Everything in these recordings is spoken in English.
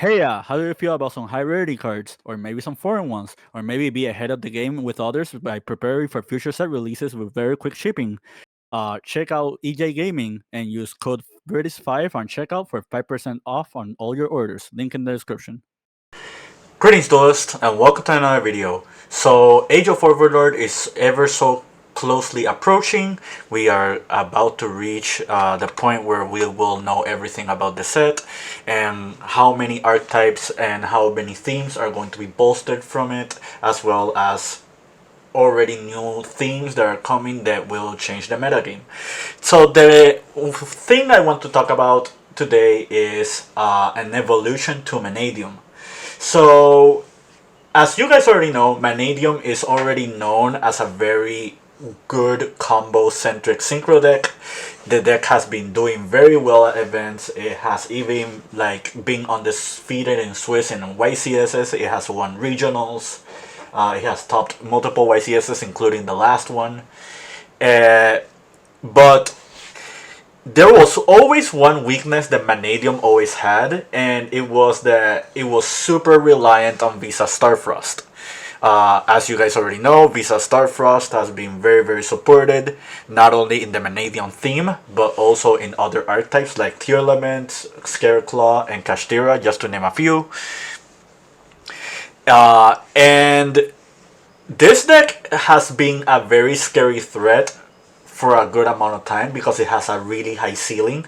Hey, how do you feel about some high rarity cards, or maybe some foreign ones, or maybe be ahead of the game with others by preparing for future set releases with very quick shipping? Check out EJ Gaming and use code British5 on checkout for 5% off on all your orders. Link in the description. Greetings duelists and welcome to another video. So Age of Overlord is ever so closely approaching. We are about to reach the point where we will know everything about the set and how many archetypes and how many themes are going to be bolstered from it, as well as already new themes that are coming that will change the metagame. So the thing I want to talk about today is an evolution to Mannadium. So, as you guys already know, Mannadium is already known as a very good combo-centric synchro deck. The deck has been doing very well at events. It has even been undefeated in Swiss and YCSs. It has won regionals. It has topped multiple YCSs, including the last one. But there was always one weakness that Mannadium always had, and it was that it was super reliant on Visa Starfrost. As you guys already know, Visa Starfrost has been very supported, not only in the Mannadium theme, but also in other archetypes like Tearlament, Scareclaw, and Kashtira, just to name a few. And this deck has been a very scary threat for a good amount of time because it has a really high ceiling,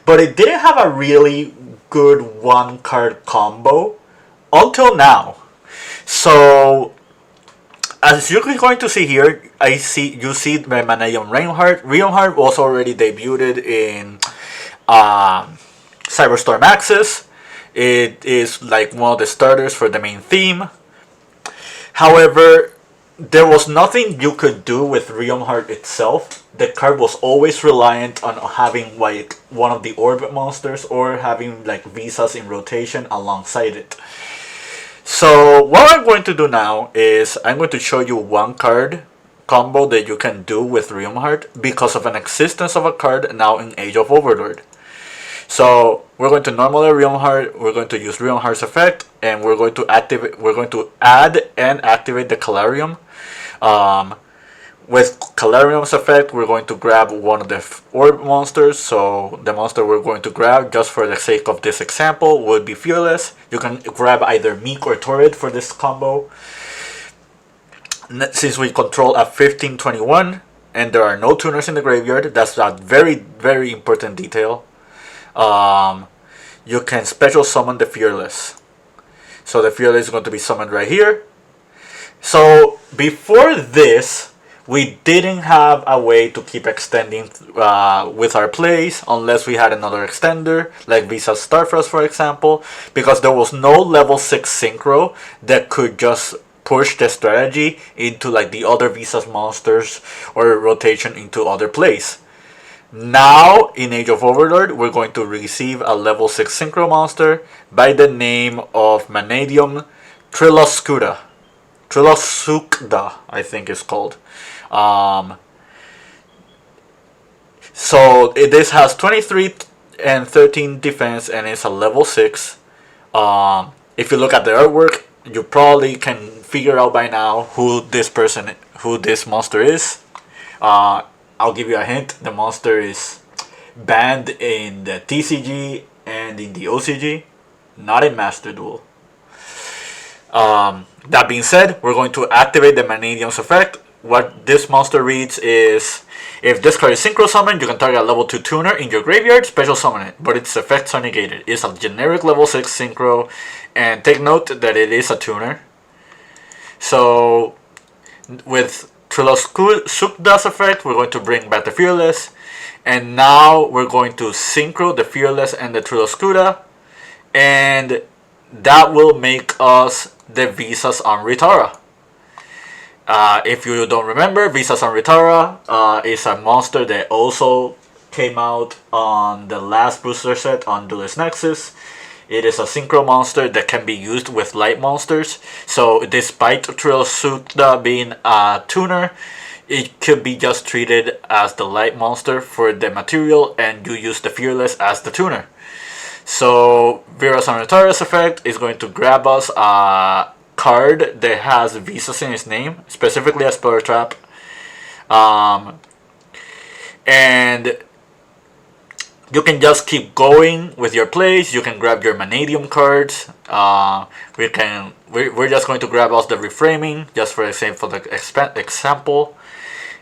but it didn't have a really good one card combo until now. So as you're going to see here, you see the Mannadium Reinhardt. Reinhardt was already debuted in Cyberstorm Axis. It is like one of the starters for the main theme. However, there was nothing you could do with Reinhardt itself. The card was always reliant on having like one of the orbit monsters or having like visas in rotation alongside it. So what I'm going to do now is I'm going to show you one card combo that you can do with Reinhardt because of an existence of a card now in Age of Overlord. So we're going to normally Reinhardt, we're going to use Reinhardt's effect, and we're going to add and activate the Calarium. With Calarium's effect, we're going to grab one of the orb monsters. So the monster we're going to grab, just for the sake of this example, would be Fearless. You can grab either Meek or Torrid for this combo. Since we control a 1521 and there are no tuners in the graveyard, that's a very important detail. You can special summon the Fearless. So the Fearless is going to be summoned right here. So before this, we didn't have a way to keep extending with our plays unless we had another extender, like Visa Starfrost for example, because there was no level 6 synchro that could just push the strategy into like the other Visa's monsters or rotation into other plays. Now, in Age of Overlord, we're going to receive a level 6 synchro monster by the name of Mannadium Triloscuda. Trilosukda, I think it's called. This has 23 and 13 defense and it's a level 6. If you look at the artwork, you probably can figure out by now who this monster is. I'll give you a hint. The monster is banned in the TCG and in the OCG, not in Master Duel. That being said, we're going to activate the Mannadium's effect. What this monster reads is, if this card is synchro summoned, you can target a level 2 tuner in your graveyard, special summon it, but its effects are negated. It's a generic level 6 synchro, and take note that it is a tuner. So, with Trilosukda's effect, we're going to bring back the Fearless, and now we're going to synchro the Fearless and the Triloskuda, and that will make us the Visas on Ritara. If you don't remember, Visas on Ritara is a monster that also came out on the last booster set on Duelist Nexus. It is a synchro monster that can be used with light monsters. So despite Trilosukda being a tuner, it could be just treated as the light monster for the material and you use the Fearless as the tuner. So Vera's Notorious effect is going to grab us a card that has Visas in its name, specifically a Spell Trap. And you can just keep going with your plays. You can grab your Mannadium cards. We're just going to grab us the Reframing, just for example.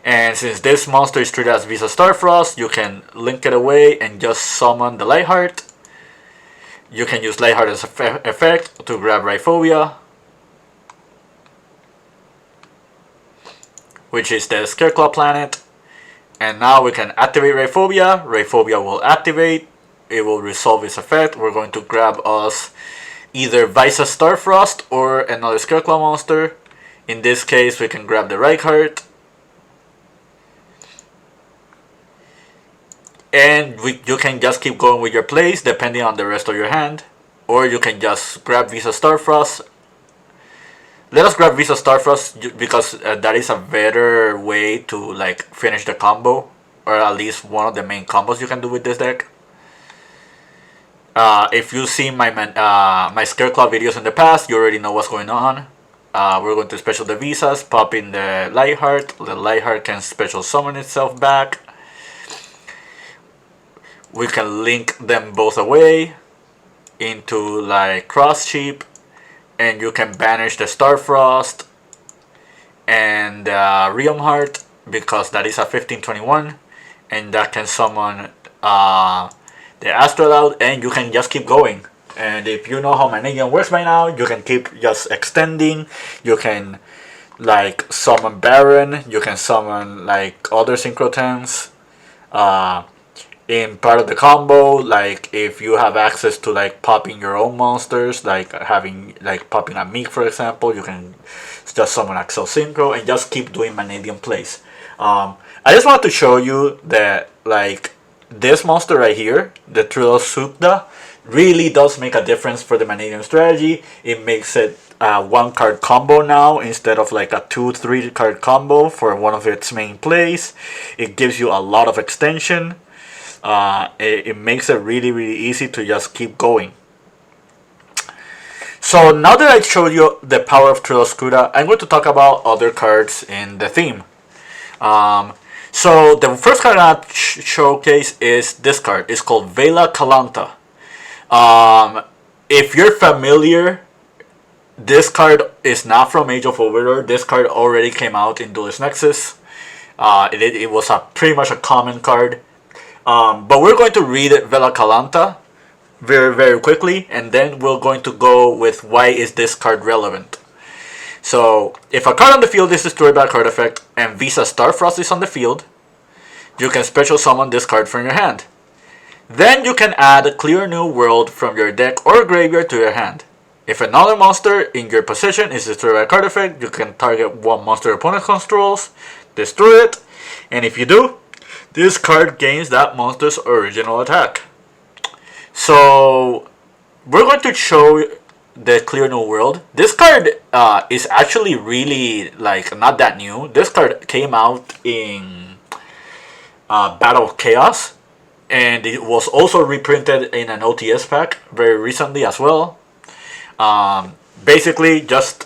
And since this monster is treated as Visa Starfrost, you can link it away and just summon the Lightheart. You can use Lightheart as an effect to grab Rhyphobia, which is the Scareclaw planet. And now we can activate Rhyphobia. Rhyphobia will activate. It will resolve its effect. We're going to grab us either Visa Starfrost or another Scareclaw monster. In this case, we can grab the Reichardt. And you can just keep going with your plays depending on the rest of your hand. Or you can just grab Visa Starfrost. Let us grab Visa Starfrost because that is a better way to like finish the combo, or at least one of the main combos you can do with this deck. If you've seen my Scareclaw videos in the past, you already know what's going on. We're going to special the Visas, pop in the Lightheart. The Lightheart can special summon itself back. We can link them both away into like Cross Sheep. And you can banish the Starfrost and Realm Heart because that is a 15/21, and that can summon the Astrolabe, and you can just keep going. And if you know how Mannadium works by now, you can keep just extending. You can like summon Baron. You can summon like other Synchrotons. In part of the combo, like if you have access to like popping your own monsters, like having like popping a Meek for example, you can just summon Axel Synchro and just keep doing Mannadium plays. I just want to show you that like this monster right here, the Trilosukda, really does make a difference for the Mannadium strategy. It makes it a 1-card combo now instead of like a 2-3 card combo for one of its main plays. It gives you a lot of extension. It makes it really easy to just keep going. So now that I showed you the power of Triloscuda, I'm going to talk about other cards in the theme. So the first card I'll showcase is this card. It's called Vela Calanta. If you're familiar, this card is not from Age of Overlord. This card already came out in Duelist Nexus. It was pretty much a common card. But we're going to read Vela Calanta very quickly, and then we're going to go with why is this card relevant. So, if a card on the field is destroyed by a card effect and Visa Starfrost is on the field, you can special summon this card from your hand. Then you can add a Clear New World from your deck or graveyard to your hand. If another monster in your possession is destroyed by a card effect, you can target one monster opponent controls, destroy it, and if you do, this card gains that monster's original attack. So, we're going to show the Clear New World. This card is actually really, like, not that new. This card came out in Battle of Chaos. And it was also reprinted in an OTS pack very recently as well. Basically, just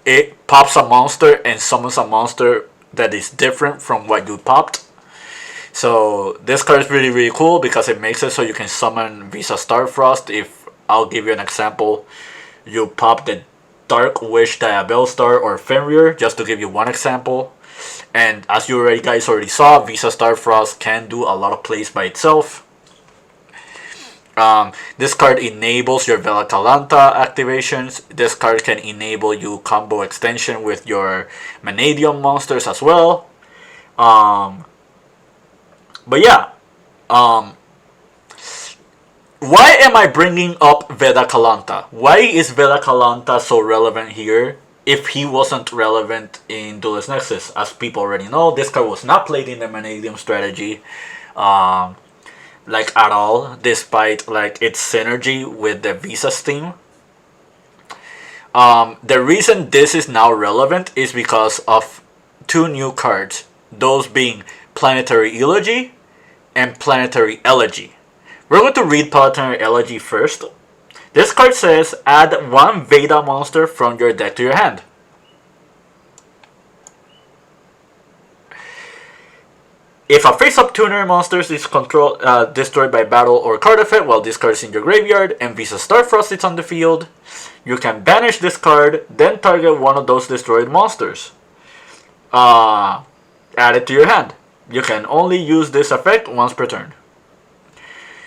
it pops a monster and summons a monster that is different from what you popped. So this card is really cool because it makes it so you can summon Visa Starfrost. If I'll give you an example, you pop the Dark Wish Diabellstar or Fenrir, just to give you one example. And as you guys already saw, Visa Starfrost can do a lot of plays by itself. This card enables your Vela Calanta activations. This card can enable you combo extension with your Mannadium monsters as well. But yeah, why am I bringing up Vela Calanta? Why is Vela Calanta so relevant here if he wasn't relevant in Duelist Nexus? As people already know, this card was not played in the Mannadium strategy like at all, despite like its synergy with the Visa's theme. The reason this is now relevant is because of two new cards, those being Planetary Eulogy and Planetary Elegy. We're going to read Planetary Elegy first. This card says add one Veda monster from your deck to your hand. If a face-up tuner monster is destroyed by battle or card effect while this card is in your graveyard and Visa Starfrost is on the field, you can banish this card, then target one of those destroyed monsters. Add it to your hand. You can only use this effect once per turn.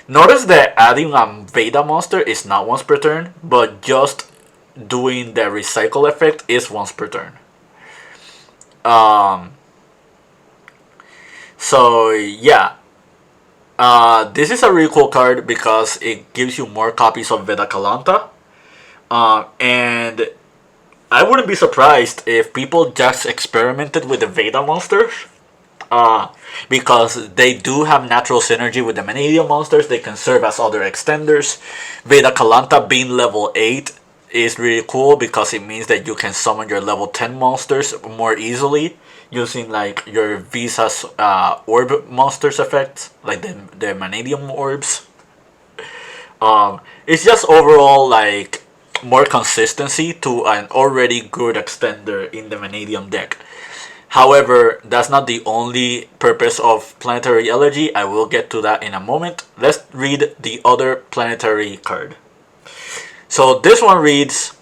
Notice that adding a Veda monster is not once per turn, but just doing the recycle effect is once per turn. So yeah, this is a really cool card because it gives you more copies of Veda Kalanta, and I wouldn't be surprised if people just experimented with the Veda monsters. Because they do have natural synergy with the Mannadium monsters. They can serve as other extenders. Veda Kalanta being level 8 is really cool because it means that you can summon your level 10 monsters more easily using like your Visa's orb monsters effect, like the Mannadium orbs. It's just overall like more consistency to an already good extender in the Mannadium deck. However, that's not the only purpose of Planetary Elegy. I will get to that in a moment. Let's read the other planetary card. So this one reads,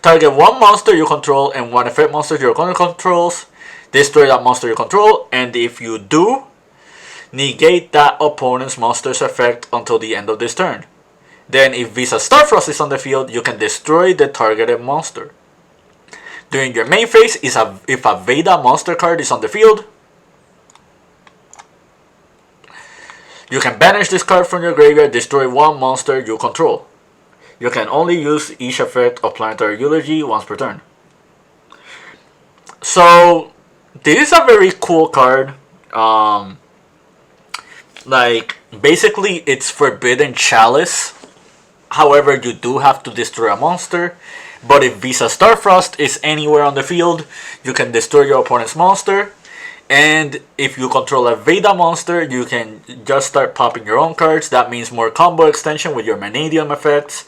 target one monster you control and one effect monster your opponent controls. Destroy that monster you control, and if you do, negate that opponent's monster's effect until the end of this turn. Then if Visa Starfrost is on the field, you can destroy the targeted monster. During your main phase, if a Veda monster card is on the field, you can banish this card from your graveyard, destroy one monster you control. You can only use each effect of Planetary Eulogy once per turn. So, this is a very cool card. Like, basically, it's Forbidden Chalice. However, you do have to destroy a monster. But if Visa Starfrost is anywhere on the field, you can destroy your opponent's monster. And if you control a Veda monster, you can just start popping your own cards. That means more combo extension with your Mannadium effects.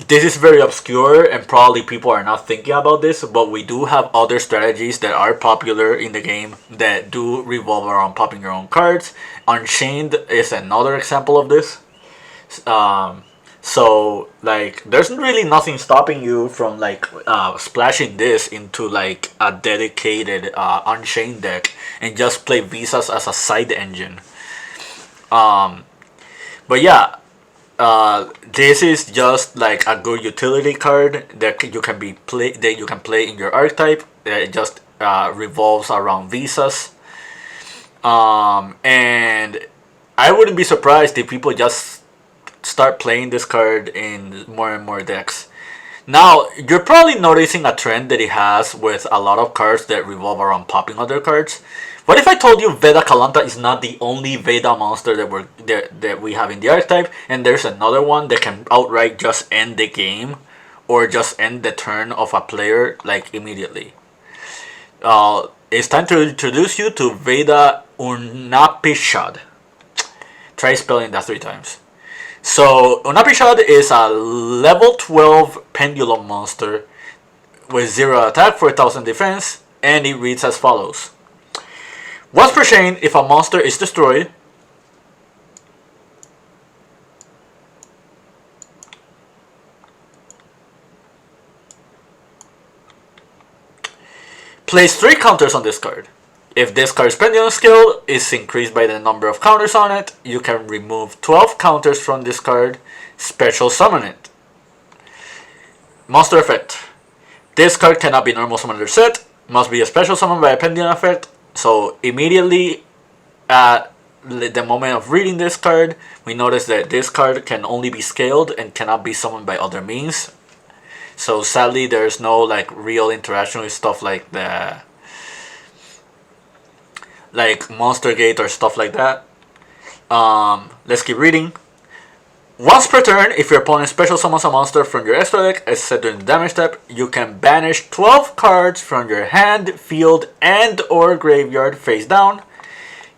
This is very obscure and probably people are not thinking about this, but we do have other strategies that are popular in the game that do revolve around popping your own cards. Unchained is another example of this. So, like, there's really nothing stopping you from, like, splashing this into, like, a dedicated Unchained deck and just play Visas as a side engine. But yeah, this is just, like, a good utility card that you can play in your archetype. It just revolves around Visas. And I wouldn't be surprised if people just start playing this card in more and more decks. Now, you're probably noticing a trend that it has with a lot of cards that revolve around popping other cards. What if I told you Veda Kalanta is not the only Veda monster that we have in the archetype, and there's another one that can outright just end the game or just end the turn of a player, like, immediately? It's time to introduce you to Veda Unapishad. Try spelling that 3 times. So, Unapishad is a level 12 pendulum monster with 0 attack, 4000 defense, and it reads as follows. Once per chain, if a monster is destroyed, place 3 counters on this card. If this card's pendulum skill is increased by the number of counters on it, you can remove 12 counters from this card, special summon it. Monster effect. This card cannot be normal summoned or set, must be a special summon by a pendulum effect. So immediately at the moment of reading this card, we notice that this card can only be scaled and cannot be summoned by other means. So sadly, there's no like real interaction with stuff like Monster Gate or stuff like that. Let's keep reading. Once per turn, if your opponent special summons a monster from your extra deck, as said during the damage step, you can banish 12 cards from your hand, field, and or graveyard face down.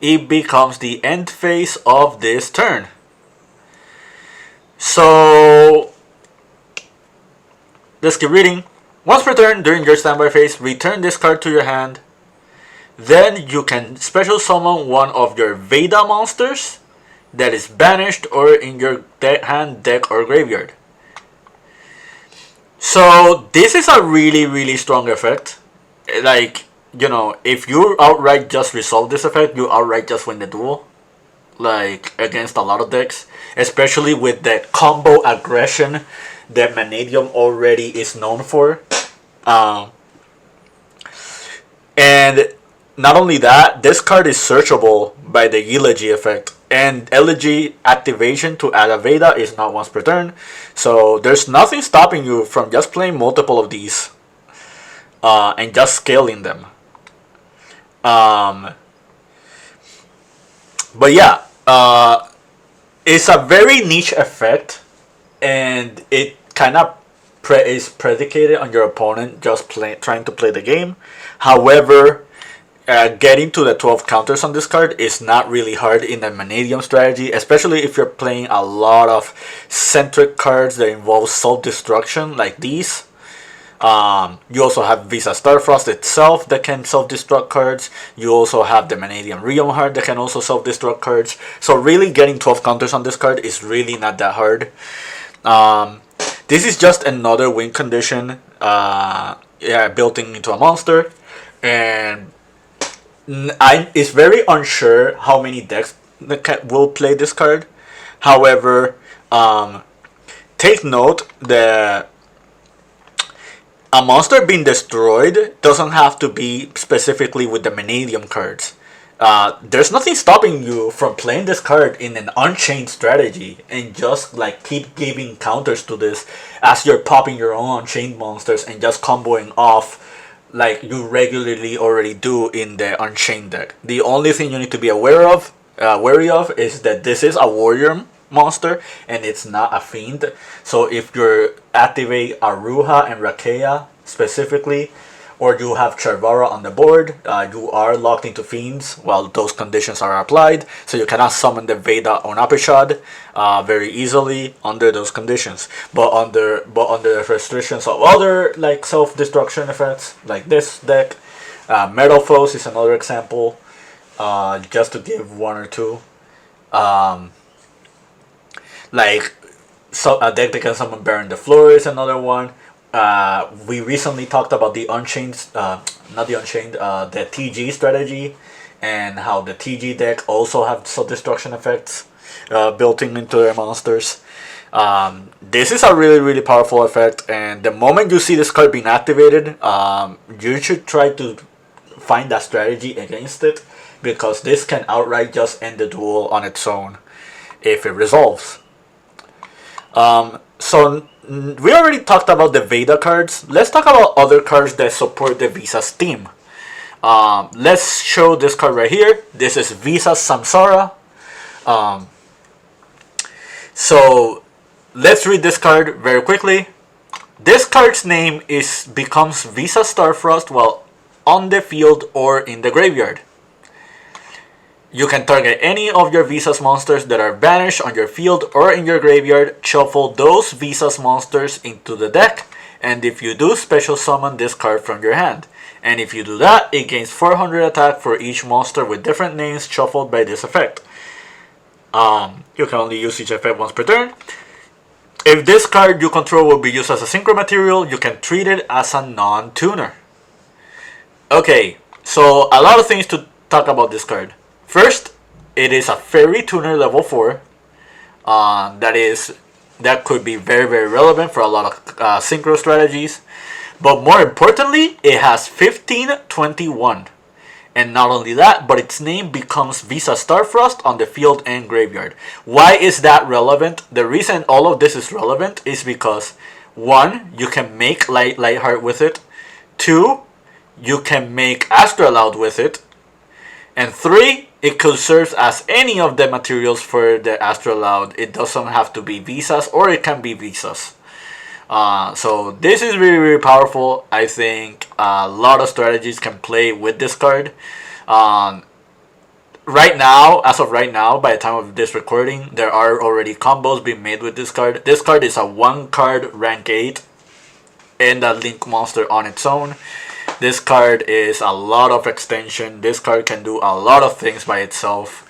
it becomes the end phase of this turn. So let's keep reading. Once per turn during your standby phase, return this card to your hand. Then you can special summon one of your Veda monsters that is banished or in your hand, deck, or graveyard. So this is a really strong effect. Like, you know, if you outright just resolve this effect, you outright just win the duel. Like, against a lot of decks. Especially with that combo aggression that Mannadium already is known for. And not only that, this card is searchable by the Elegy effect. And Elegy activation to add a Veda is not once per turn. So there's nothing stopping you from just playing multiple of these. And just scaling them. But yeah, it's a very niche effect. And it kind of is predicated on your opponent just trying to play the game. However, getting to the 12 counters on this card is not really hard in the Mannadium strategy, especially if you're playing a lot of centric cards that involve self-destruction like these. You also have Visa Starfrost itself that can self-destruct cards. You also have the Mannadium Realm Heart that can also self-destruct cards. So really getting 12 counters on this card is really not that hard. This is just another win condition built into a monster. And it's very unsure how many decks will play this card. However, take note that a monster being destroyed doesn't have to be specifically with the Mannadium cards. There's nothing stopping you from playing this card in an Unchained strategy and just like keep giving counters to this as you're popping your own Unchained monsters and just comboing off like you regularly already do in the Unchained deck. The only thing you need to be wary of is that this is a warrior monster and it's not a fiend. So if you activate Aruha and Rakeya specifically, or you have Charvara on the board, you are locked into fiends while those conditions are applied. So you cannot summon the Veda on Apishad very easily under those conditions. But under the restrictions of other like self-destruction effects, like this deck, Metal Foes is another example. Just to give one or two, like so a deck that can summon Baron the Floor is another one. We recently talked about the Unchained, not the Unchained, the TG strategy, and how the TG deck also have self-destruction effects built into their monsters. This is a really powerful effect, and the moment you see this card being activated, you should try to find a strategy against it, because this can outright just end the duel on its own if it resolves. So we already talked about the Veda cards. Let's talk about other cards that support the Visa's theme. Let's show this card right here. This is Visa's Samsara. So let's read this card very quickly. This card's name becomes Visa Starfrost while on the field or in the graveyard. You can target any of your Visa's monsters that are banished on your field or in your graveyard, shuffle those Visa's monsters into the deck, and if you do, special summon this card from your hand. And if you do that, it gains 400 attack for each monster with different names shuffled by this effect. You can only use each effect once per turn. If this card you control will be used as a synchro material, you can treat it as a non-tuner. Okay, so a lot of things to talk about this card. First, it is a fairy tuner level 4. That could be very relevant for a lot of synchro strategies. But more importantly, it has 1521. And not only that, but its name becomes Visa Starfrost on the field and graveyard. Why is that relevant? The reason all of this is relevant is because 1, you can make Lightheart with it. 2, you can make Astrolaud with it. And 3, it could serve as any of the materials for the Astrolaud. It doesn't have to be Visas, or it can be Visas. So this is really powerful. I think a lot of strategies can play with this card. right now, as of right now, by the time of this recording, there are already combos being made with this card. This card is a 1 card rank 8 and a link monster on its own. This card is a lot of extension. This card can do a lot of things by itself.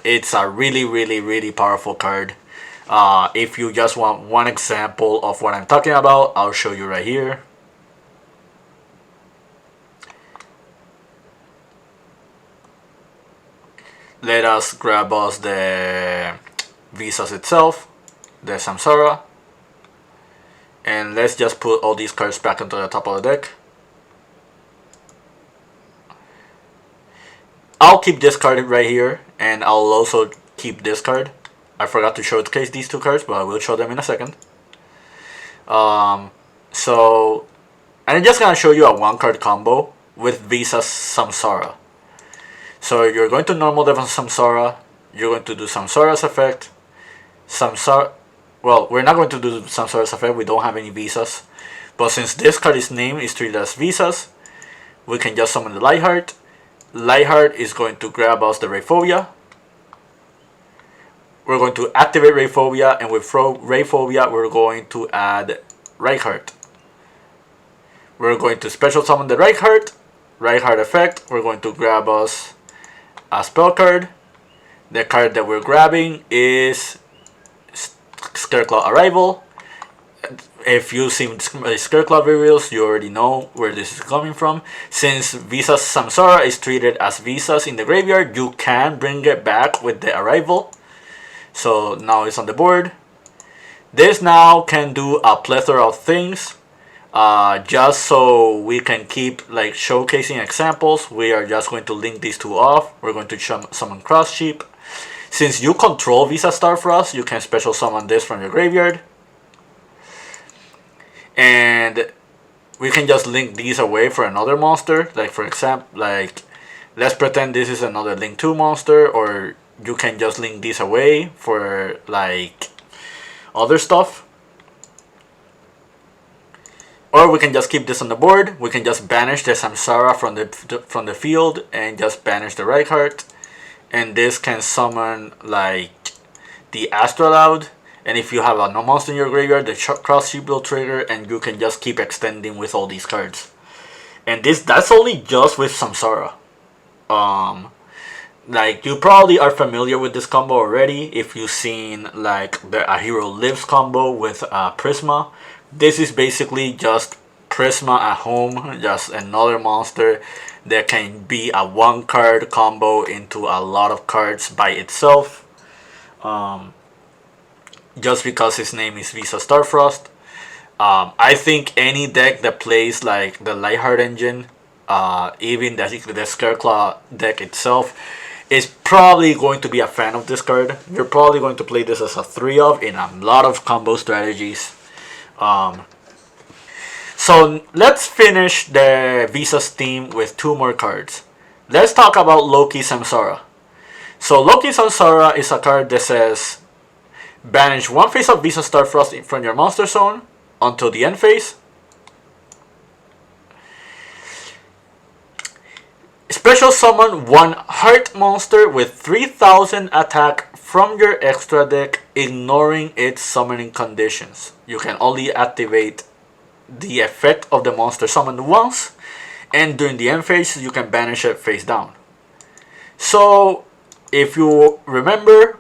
It's a really, really, really powerful card. If you just want one example of what I'm talking about, I'll show you right here. Let us grab us the Visas itself, the Samsara, and let's just put all these cards back into the top of the deck. I'll keep this card right here, and I'll also keep this card. I forgot to showcase these 2 cards, but I will show them in a second. So, and I'm just gonna show you a 1-card combo with Visa's Samsara. So you're going to normal the Samsara, you're going to do Samsara's effect. Well, we're not going to do Samsara's effect, we don't have any Visas. But since this card is treated as Visas, we can just summon the Lightheart. Lightheart is going to grab us the Rayphobia. We're going to activate Rayphobia, and with Rayphobia, we're going to add Reichheart. We're going to special summon the Reichheart effect. We're going to grab us a spell card. The card that we're grabbing is Scareclaw Arrival. If you've seen Scareclaw videos, you already know where this is coming from. Since Visa's Samsara is treated as Visas in the graveyard, you can bring it back with the Arrival. So now it's on the board. This now can do a plethora of things. Just so we can keep like showcasing examples, we are just going to link these 2 off. We're going to summon Cross Sheep. Since you control Visa Starfrost, you can special summon this from your graveyard. And we can just link these away for another monster. Like for example, like let's pretend this is another Link 2 monster, or you can just link these away for like other stuff. Or we can just keep this on the board. We can just banish the Samsara from the field and just banish the Reichheart. And this can summon like the Astrolaud. And if you have a no monster in your graveyard, the Cross Sheep will trigger, and you can just keep extending with all these cards. And that's only just with Samsara. Like you probably are familiar with this combo already if you've seen like the A Hero Lives combo with Prisma. This is basically just Prisma at home, just another monster that can be a 1-card combo into a lot of cards by itself. Just because his name is Visa Starfrost. I think any deck that plays like the Lightheart engine, even the Scareclaw deck itself, is probably going to be a fan of this card. You're probably going to play this as a 3-of in a lot of combo strategies. So let's finish the Visa's theme with 2 more cards. Let's talk about Loki Samsara. So Loki Samsara is a card that says banish 1 face of Visa Starfrost from your monster zone until the end phase. Special summon 1 heart monster with 3000 attack from your extra deck, ignoring its summoning conditions. You can only activate the effect of the monster summoned once, and during the end phase you can banish it face down. So if you remember,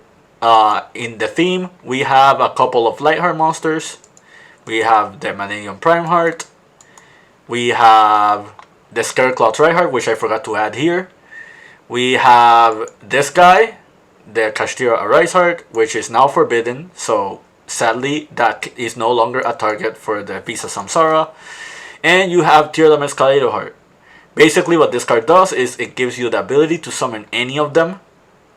in the theme we have a couple of Lightheart monsters. We have the Mannadium Prime Heart, we have the Scareclaw Triheart, which I forgot to add here. We have this guy, the Kashtira Arise Heart, which is now forbidden, so sadly that is no longer a target for the Visa Samsara. And you have Tearlament's Kaleido Heart. Basically what this card does is it gives you the ability to summon any of them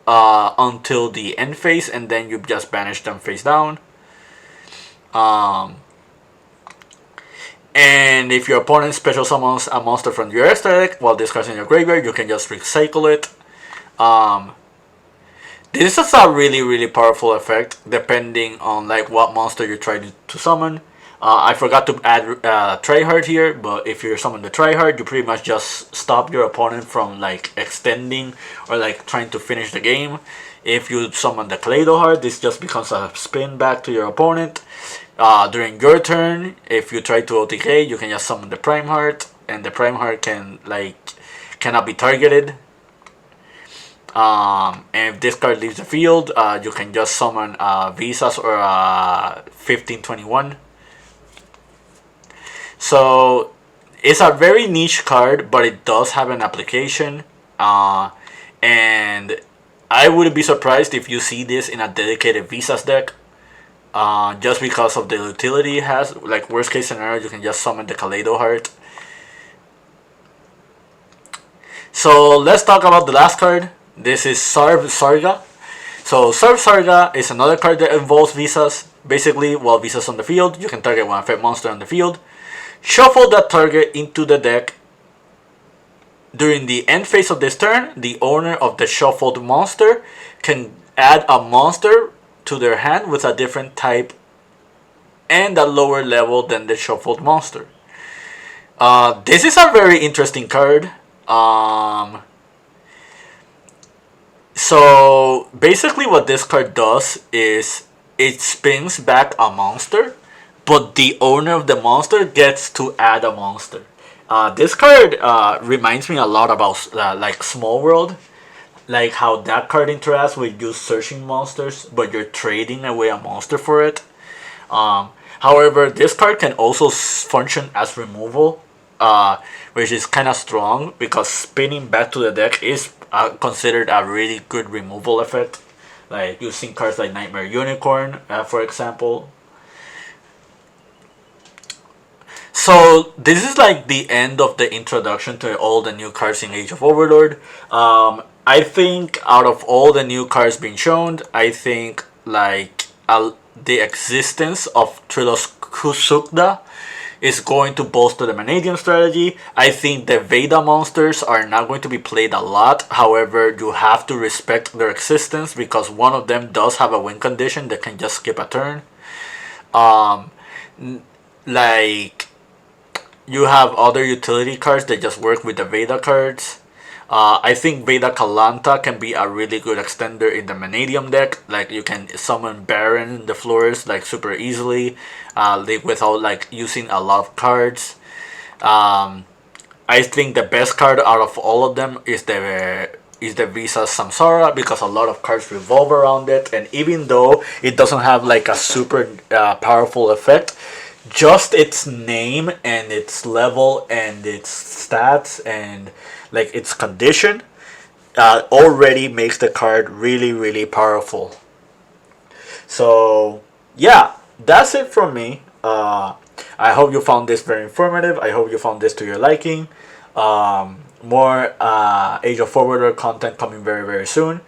until the end phase, and then you just banish them face down. And if your opponent special summons a monster from your extra deck while this card's in your graveyard, you can just recycle it. This is a really powerful effect depending on like what monster you're trying to summon. I forgot to add tryhard here, but if you summon the tryhard, you pretty much just stop your opponent from like extending or like trying to finish the game. If you summon the Kaleido heart, this just becomes a spin back to your opponent. During your turn, if you try to OTK, you can just summon the Prime Heart, and the Prime Heart cannot be targeted. And if this card leaves the field, you can just summon Visas or 1521. So it's a very niche card, but it does have an application. And I wouldn't be surprised if you see this in a dedicated Visas deck. Just because of the utility it has. Like, worst case scenario, you can just summon the Kaleido heart. So let's talk about the last card. This is Saga. So Saga is another card that involves Visas. Basically, while Visas on the field, you can target one effect monster on the field, shuffle that target into the deck. During the end phase of this turn, the owner of the shuffled monster can add a monster to their hand with a different type and a lower level than the shuffled monster. This is a very interesting card. So basically what this card does is it spins back a monster, but the owner of the monster gets to add a monster. This card reminds me a lot about like Small World, like how that card interacts with you searching monsters, but you're trading away a monster for it. However, this card can also function as removal, which is kind of strong because spinning back to the deck is considered a really good removal effect. Like using cards like Nightmare Unicorn, for example. So this is like the end of the introduction to all the new cards in Age of Overlord. I think out of all the new cards being shown, I think like the existence of Trilos Kusukda is going to bolster the Mannadium strategy. I think the Veda monsters are not going to be played a lot. However, you have to respect their existence because one of them does have a win condition that can just skip a turn. Like, you have other utility cards that just work with the Veda cards. I think Veda Kalanta can be a really good extender in the Mannadium deck. Like, you can summon Baron the floors like super easily, without like using a lot of cards. I think the best card out of all of them is the Visa Samsara because a lot of cards revolve around it, and even though it doesn't have like a super powerful effect, just its name and its level and its stats and like its condition already makes the card really, really powerful. So yeah, that's it from me. I hope you found this very informative. I hope you found this to your liking. More Age of Forwarder content coming very, very soon.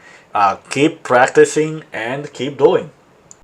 Keep practicing and keep dueling.